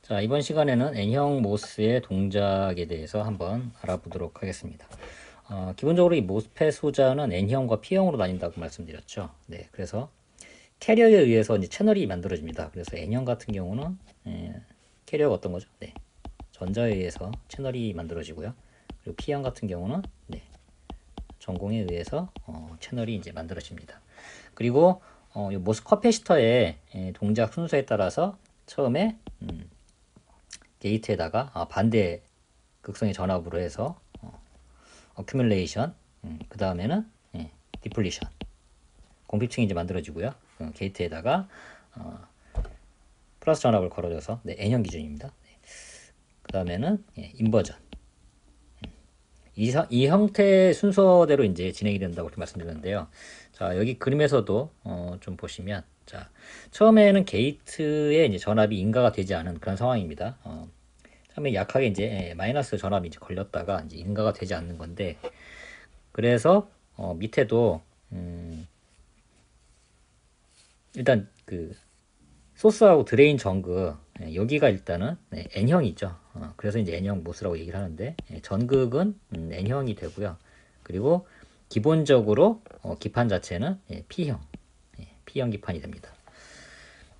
자, 이번 시간에는 N형 모스의 동작에 대해서 한번 알아보도록 하겠습니다. 기본적으로 이 모스펫 소자는 N형과 P형으로 나뉜다고 말씀드렸죠. 네, 그래서 캐리어에 의해서 이제 채널이 만들어집니다. 그래서 N형 같은 경우는 캐리어가 어떤 거죠? 네, 전자에 의해서 채널이 만들어지고요. 그리고 P형 같은 경우는 네, 전공에 의해서 채널이 이제 만들어집니다. 그리고 이 모스 커패시터의 동작 순서에 따라서 처음에 게이트에다가 반대 극성의 전압으로 해서 어큐뮬레이션, 그 다음에는 디플리션, 공피층이 이제 만들어지고요. 게이트에다가 플러스 전압을 걸어줘서 네, N형 기준입니다. 네. 그 다음에는 인버전. 이 형태의 순서대로 이제 진행이 된다고 이렇게 말씀드렸는데요. 자, 여기 그림에서도 좀 보시면, 자, 처음에는 게이트에 이제 전압이 인가가 되지 않은 그런 상황입니다. 처음에 약하게 이제 마이너스 전압이 이제 걸렸다가 이제 인가가 되지 않는 건데, 그래서 밑에도 일단 그 소스하고 드레인 정극 여기가 일단은 N형이죠. 그래서 이제 N형 모스라고 얘기를 하는데 전극은 N형이 되고요. 그리고 기본적으로 기판 자체는 P형, P형 기판이 됩니다.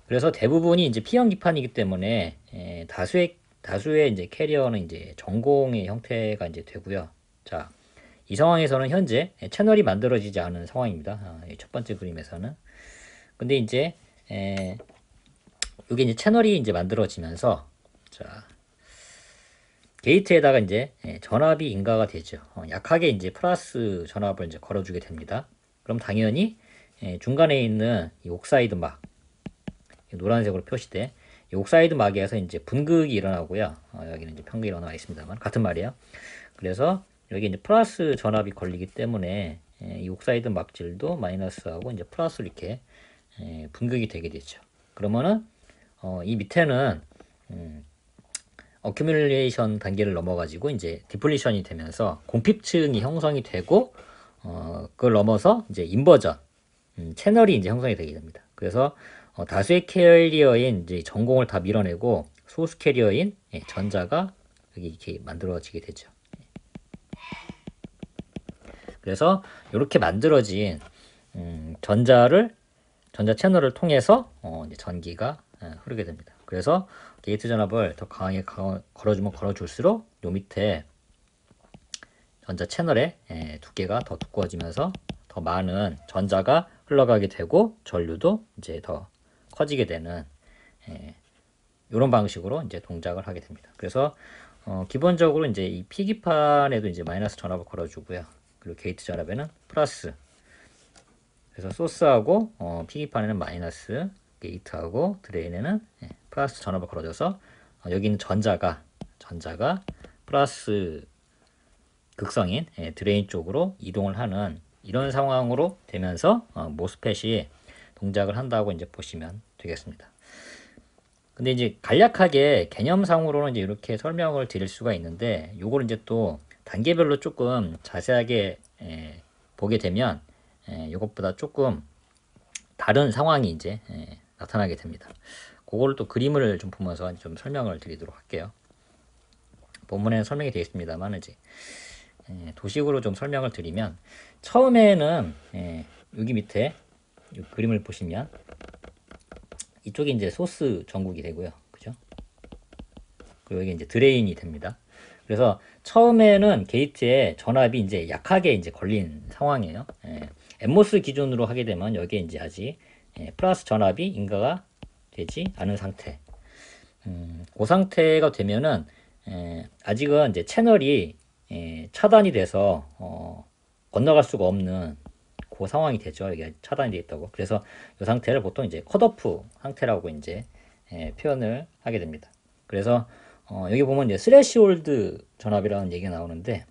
그래서 대부분이 이제 P형 기판이기 때문에 다수의 이제 캐리어는 이제 전공의 형태가 이제 되고요. 자, 이 상황에서는 현재 채널이 만들어지지 않은 상황입니다. 첫 번째 그림에서는. 근데 이제 이게 이제 채널이 이제 만들어지면서 자, 게이트에다가 이제 전압이 인가가 되죠. 약하게 이제 플러스 전압을 이제 걸어주게 됩니다. 그럼 당연히 중간에 있는 이 옥사이드 막 노란색으로 표시돼 이 옥사이드 막에서 이제 분극이 일어나고요. 여기는 이제 평극이 일어나 있습니다만 같은 말이에요. 그래서 여기 이제 플러스 전압이 걸리기 때문에 이 옥사이드 막질도 마이너스하고 이제 플러스로 이렇게 분극이 되게 되죠. 그러면은 이 밑에는 어큐뮬레이션 단계를 넘어가지고 이제 디플리션이 되면서 공핍층이 형성이 되고 그걸 넘어서 이제 인버전 채널이 이제 형성이 되게 됩니다. 그래서 다수의 캐리어인 이제 전공을 다 밀어내고 소수 캐리어인 전자가 여기 이렇게 만들어지게 되죠. 그래서 이렇게 만들어진 전자 채널을 통해서 이제 전기가 흐르게 됩니다. 그래서 게이트 전압을 더 강하게 걸어주면 걸어줄수록 요 밑에 전자 채널의 두께가 더 두꺼워지면서 더 많은 전자가 흘러가게 되고 전류도 이제 더 커지게 되는 이런 방식으로 이제 동작을 하게 됩니다. 그래서 기본적으로 이제 이 P기판에도 이제 마이너스 전압을 걸어주고요. 그리고 게이트 전압에는 플러스. 그래서 소스하고 P기판에는 마이너스, 게이트하고 드레인에는 플러스 전압을 걸어줘서 여기는 전자가 플러스 극성인 드레인 쪽으로 이동을 하는 이런 상황으로 되면서 모스펫이 동작을 한다고 이제 보시면 되겠습니다. 근데 이제 간략하게 개념상으로는 이제 이렇게 설명을 드릴 수가 있는데 요걸 이제 또 단계별로 조금 자세하게 보게 되면 이것보다 조금 다른 상황이 이제 나타나게 됩니다. 그거를 또 그림을 좀 보면서 좀 설명을 드리도록 할게요. 본문에는 설명이 되어 있습니다만 이제 도식으로 좀 설명을 드리면 처음에는 여기 밑에 이 그림을 보시면 이쪽이 이제 소스 전국이 되고요. 그죠? 그리고 여기 이제 드레인이 됩니다. 그래서 처음에는 게이트에 전압이 이제 약하게 이제 걸린 상황이에요. 엠모스 기준으로 하게 되면 여기에 이제 아직 플러스 전압이 인가가 되지 않은 상태. 그 상태가 되면은 아직은 이제 채널이 차단이 돼서 건너갈 수가 없는 그 상황이 되죠. 이게 차단이 되어 있다고. 그래서 이 상태를 보통 이제 컷오프 상태라고 이제 표현을 하게 됩니다. 그래서 여기 보면 이제 스레시홀드 전압이라는 얘기가 나오는데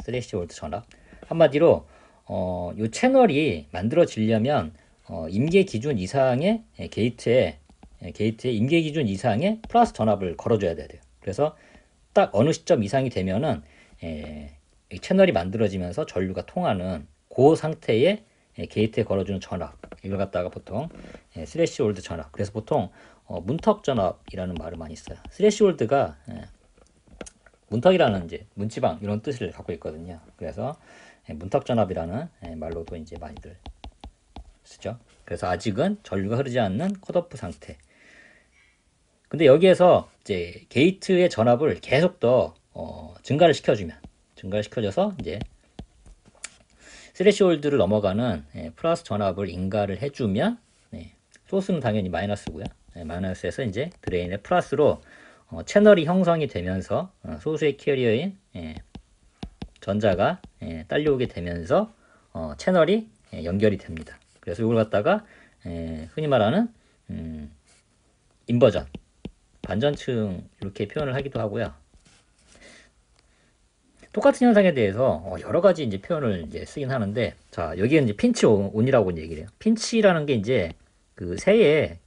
스레시홀드 전압 한마디로 이 채널이 만들어지려면 임계 기준 이상의 게이트에 임계 기준 이상의 플러스 전압을 걸어줘야 돼요. 그래서 딱 어느 시점 이상이 되면은 이 채널이 만들어지면서 전류가 통하는 그 상태의 게이트에 걸어주는 전압 이걸 갖다가 보통 스레시홀드 전압. 그래서 보통 문턱 전압이라는 말을 많이 써요. 스레시홀드가 문턱이라는 이제 문지방 이런 뜻을 갖고 있거든요. 그래서 문턱 전압이라는 말로도 이제 많이들 쓰죠. 그래서 아직은 전류가 흐르지 않는 컷오프 상태. 근데 여기에서 이제 게이트의 전압을 계속 더 증가를 시켜줘서 이제 스레시홀드를 넘어가는 플러스 전압을 인가를 해주면 소스는 당연히 마이너스고요. 마이너스에서 이제 드레인의 플러스로 채널이 형성이 되면서 소수의 캐리어인 전자가 딸려오게 되면서 채널이 연결이 됩니다. 그래서 이걸 갖다가 흔히 말하는 인버전, 반전층 이렇게 표현을 하기도 하고요. 똑같은 현상에 대해서 여러 가지 이제 표현을 이제 쓰긴 하는데, 자 여기에 이제 핀치 온이라고 이제 얘기를 해요. 핀치라는 게 이제 그 새의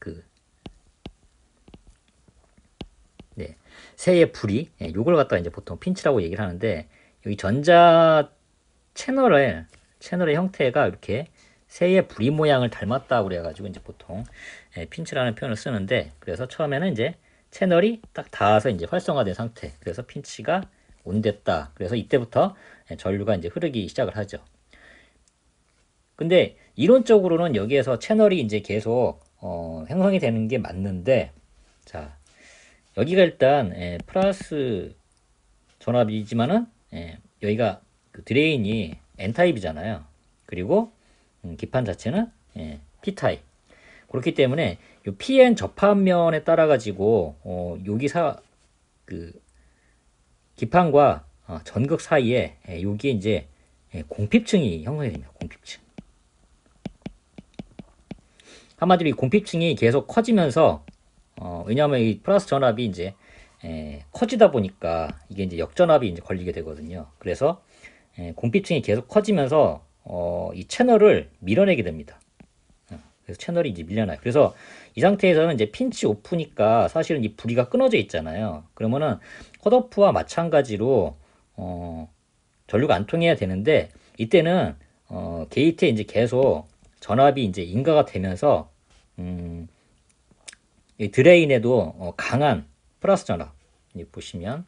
새의 불이 요걸 갖다가 이제 보통 핀치라고 얘기를 하는데, 여기 전자 채널의 형태가 이렇게 새의 부리 모양을 닮았다고 그래가지고 이제 보통 핀치라는 표현을 쓰는데, 그래서 처음에는 이제 채널이 딱 닿아서 이제 활성화된 상태, 그래서 핀치가 온됐다. 그래서 이때부터 전류가 이제 흐르기 시작을 하죠. 근데 이론적으로는 여기에서 채널이 이제 계속 형성이 되는 게 맞는데, 자 여기가 일단 플러스 전압이지만은 여기가 그 드레인이 N타입이잖아요. 그리고 기판 자체는 P타입. 그렇기 때문에 요 PN 접합면에 따라 가지고 여기 그 기판과 전극 사이에 여기에 이제 공핍층이 형성이 됩니다. 공핍층. 한마디로 이 공핍층이 계속 커지면서 왜냐하면 이 플러스 전압이 이제 커지다 보니까 이게 이제 역전압이 이제 걸리게 되거든요. 그래서 공핍층이 계속 커지면서 이 채널을 밀어내게 됩니다. 그래서 채널이 이제 밀려나요. 그래서 이 상태에서는 이제 핀치 오프니까 사실은 이 부리가 끊어져 있잖아요. 그러면은 컷오프와 마찬가지로 전류가 안 통해야 되는데, 이때는 게이트에 이제 계속 전압이 이제 인가가 되면서 이 드레인에도 강한 플러스 전압, 보시면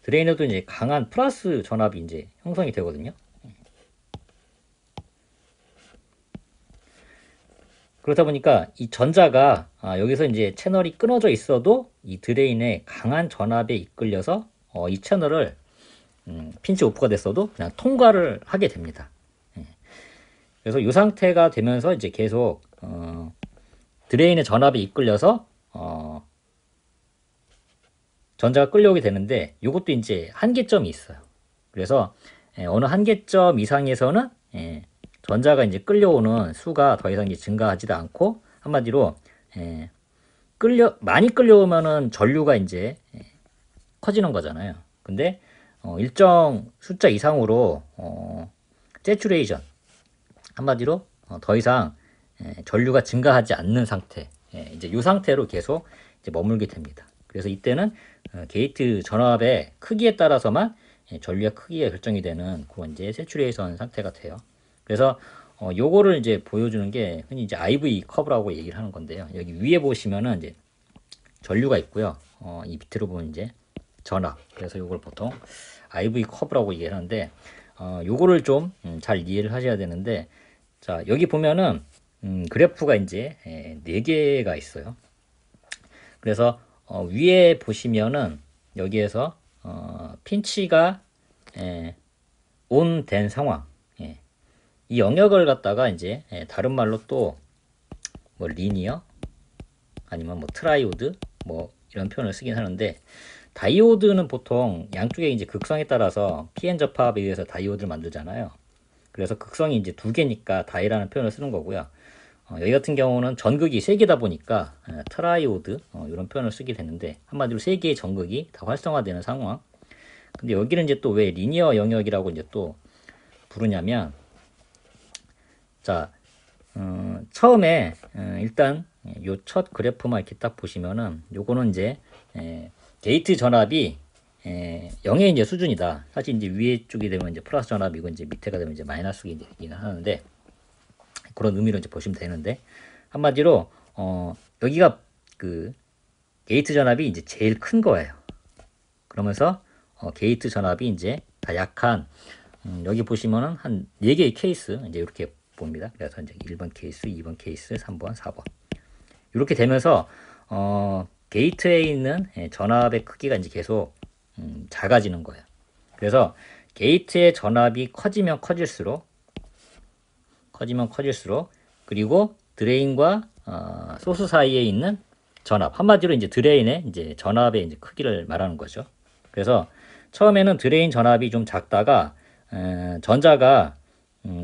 드레인에도 이제 강한 플러스 전압이 이제 형성이 되거든요. 그렇다 보니까 이 전자가 여기서 이제 채널이 끊어져 있어도 이 드레인에 강한 전압에 이끌려서 이 채널을 핀치 오프가 됐어도 그냥 통과를 하게 됩니다. 그래서 이 상태가 되면서 이제 계속 드레인의 전압에 이끌려서 전자가 끌려오게 되는데, 이것도 이제 한계점이 있어요. 그래서 어느 한계점 이상에서는 전자가 이제 끌려오는 수가 더 이상 이제 증가하지도 않고, 한마디로 많이 끌려오면은 전류가 이제 커지는 거잖아요. 근데 일정 숫자 이상으로 세츄레이션, 한마디로 더 이상 전류가 증가하지 않는 상태, 이제 이 상태로 계속 이제 머물게 됩니다. 그래서 이때는 게이트 전압의 크기에 따라서만 전류의 크기가 결정이 되는 그런 이제 세츄레이션 상태가 돼요. 그래서 요거를 이제 보여주는 게 흔히 이제 IV 커브라고 얘기를 하는 건데요. 여기 위에 보시면은 이제 전류가 있고요. 이 밑으로 보면 이제 전압. 그래서 요걸 보통 IV 커브라고 얘기를 하는데, 요거를 좀 잘 이해를 하셔야 되는데, 자 여기 보면은 그래프가 이제 4개가 있어요. 그래서 위에 보시면은 여기에서 핀치가 온 된 상황, 이 영역을 갖다가 이제 다른 말로 또 뭐 리니어 아니면 뭐 트라이오드 뭐 이런 표현을 쓰긴 하는데, 다이오드는 보통 양쪽에 이제 극성에 따라서 PN 접합에 의해서 다이오드를 만들잖아요. 그래서 극성이 이제 2개니까 다이라는 표현을 쓰는 거고요. 여기 같은 경우는 전극이 3개다 보니까 트라이오드 이런 표현을 쓰게 되는데, 한마디로 3개의 전극이 다 활성화되는 상황. 근데 여기는 이제 또 왜 리니어 영역이라고 이제 또 부르냐면, 자 처음에 일단 요 첫 그래프만 이렇게 딱 보시면은 요거는 이제 게이트 전압이 0의 이제 수준이다. 사실 이제 위에 쪽이 되면 이제 플러스 전압이고, 이제 밑에가 되면 이제 마이너스이긴 하는데, 그런 의미로 이제 보시면 되는데, 한마디로 여기가 그 게이트 전압이 이제 제일 큰 거예요. 그러면서 게이트 전압이 이제 다 약한, 여기 보시면은 한 4개의 케이스 이제 이렇게 봅니다. 그래서 이제 1번 케이스, 2번 케이스, 3번, 4번 이렇게 되면서 게이트에 있는 전압의 크기가 이제 계속 작아지는 거예요. 그래서 게이트의 전압이 커지면 커질수록 그리고 드레인과 소스 사이에 있는 전압, 한마디로 이제 드레인의 이제 전압의 이제 크기를 말하는 거죠. 그래서 처음에는 드레인 전압이 좀 작다가 전자가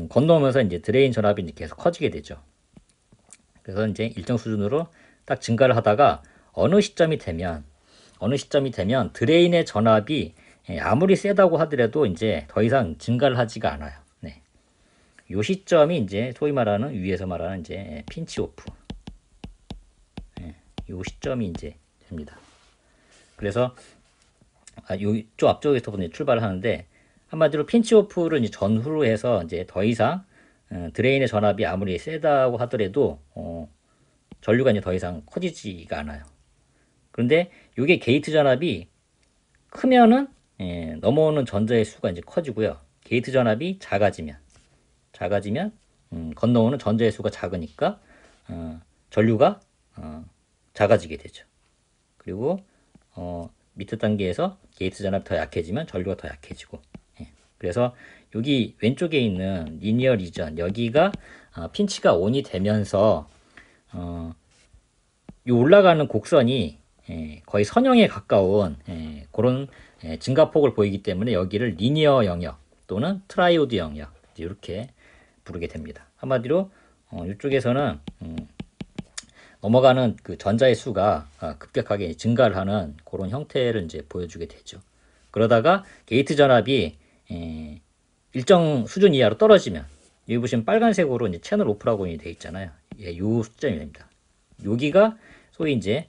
건너오면서 이제 드레인 전압이 이제 계속 커지게 되죠. 그래서 이제 일정 수준으로 딱 증가를 하다가 어느 시점이 되면 드레인의 전압이 아무리 세다고 하더라도 이제 더 이상 증가를 하지가 않아요. 네. 요 시점이 이제 소위 말하는, 위에서 말하는 이제 핀치 오프. 요 시점이 이제 됩니다. 그래서 요쪽 앞쪽에서부터 출발을 하는데, 한마디로 핀치 오프를 이제 전후로 해서 이제 더 이상 드레인의 전압이 아무리 세다고 하더라도 전류가 이제 더 이상 커지지가 않아요. 그런데 이게 게이트 전압이 크면은 넘어오는 전자의 수가 이제 커지고요. 게이트 전압이 작아지면 건너오는 전자의 수가 작으니까 전류가 작아지게 되죠. 그리고 밑에 단계에서 게이트 전압이 더 약해지면 전류가 더 약해지고, 그래서 여기 왼쪽에 있는 리니어 리전, 여기가 핀치가 온이 되면서 이 올라가는 곡선이 거의 선형에 가까운 그런 증가폭을 보이기 때문에 여기를 리니어 영역 또는 트라이오드 영역 이렇게 부르게 됩니다. 한마디로 이쪽에서는 넘어가는 그 전자의 수가 급격하게 증가를 하는 그런 형태를 이제 보여주게 되죠. 그러다가 게이트 전압이 일정 수준 이하로 떨어지면, 여기 보시면 빨간색으로 이제 채널 오프라고 되어 있잖아요. 요 수점이 됩니다. 여기가 소위 이제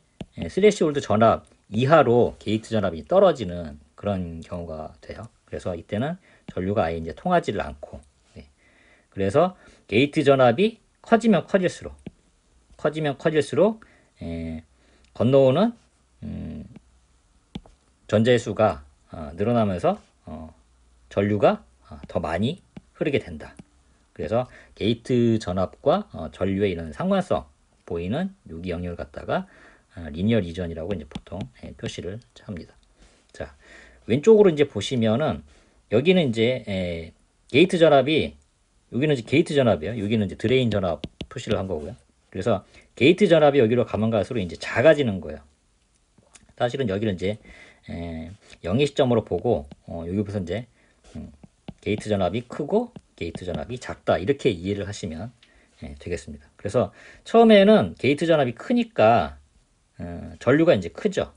스레시홀드 전압 이하로 게이트 전압이 떨어지는 그런 경우가 돼요. 그래서 이때는 전류가 아예 이제 통하지를 않고, 그래서 게이트 전압이 커지면 커질수록 건너오는 전자의 수가 늘어나면서 전류가 더 많이 흐르게 된다. 그래서 게이트 전압과 전류의 이런 상관성 보이는 여기 영역을 갖다가 리니어 리전이라고 이제 보통 표시를 합니다. 자, 왼쪽으로 이제 보시면은 여기는 이제 게이트 전압이, 여기는 이제 게이트 전압이에요. 여기는 이제 드레인 전압 표시를 한 거고요. 그래서 게이트 전압이 여기로 가면 갈수록 이제 작아지는 거예요. 사실은 여기는 이제 0의 시점으로 보고 여기부터 이제 게이트 전압이 크고 게이트 전압이 작다 이렇게 이해를 하시면 되겠습니다. 그래서 처음에는 게이트 전압이 크니까 전류가 이제 크죠.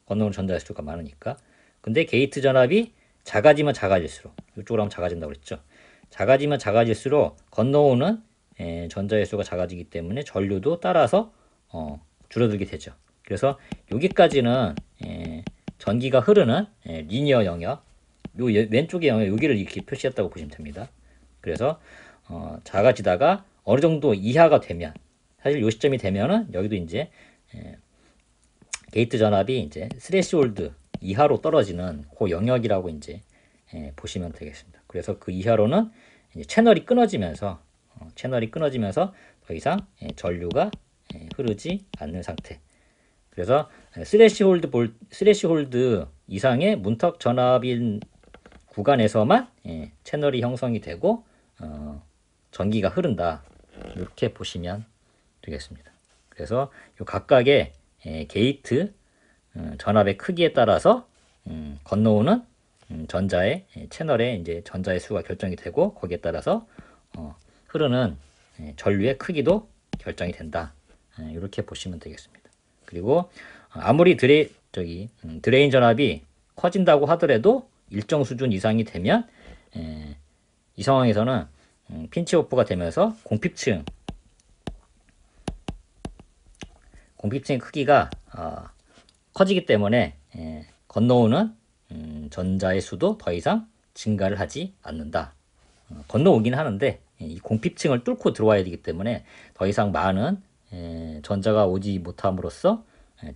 건너오는 전자의 수가 많으니까. 근데 게이트 전압이 작아지면 작아질수록, 이쪽으로 하면 작아진다고 그랬죠. 작아지면 작아질수록 건너오는 전자의 수가 작아지기 때문에 전류도 따라서 줄어들게 되죠. 그래서 여기까지는 전기가 흐르는 리니어 영역, 요 왼쪽의 영역 여기를 이렇게 표시했다고 보시면 됩니다. 그래서 작아지다가 어느 정도 이하가 되면, 사실 요 시점이 되면은 여기도 이제 게이트 전압이 이제 스레시홀드 이하로 떨어지는 그 영역이라고 이제 보시면 되겠습니다. 그래서 그 이하로는 이제 채널이 끊어지면서 더 이상 전류가 흐르지 않는 상태. 그래서 스레시홀드 이상의 문턱 전압인 구간에서만 채널이 형성이 되고 전기가 흐른다. 이렇게 보시면 되겠습니다. 그래서 요 각각의 게이트 전압의 크기에 따라서 건너오는 전자의 채널의 이제 전자의 수가 결정이 되고, 거기에 따라서 흐르는 전류의 크기도 결정이 된다. 이렇게 보시면 되겠습니다. 그리고 아무리 드레인 전압이 커진다고 하더라도 일정 수준 이상이 되면 이 상황에서는 핀치 오프가 되면서 공핍층의 크기가 커지기 때문에 건너오는 전자의 수도 더 이상 증가를 하지 않는다. 건너오긴 하는데 이 공핍층을 뚫고 들어와야 되기 때문에 더 이상 많은 전자가 오지 못함으로써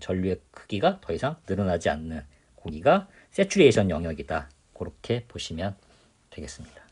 전류의 크기가 더 이상 늘어나지 않는, 거기가 세츄레이션 영역이다. 그렇게 보시면 되겠습니다.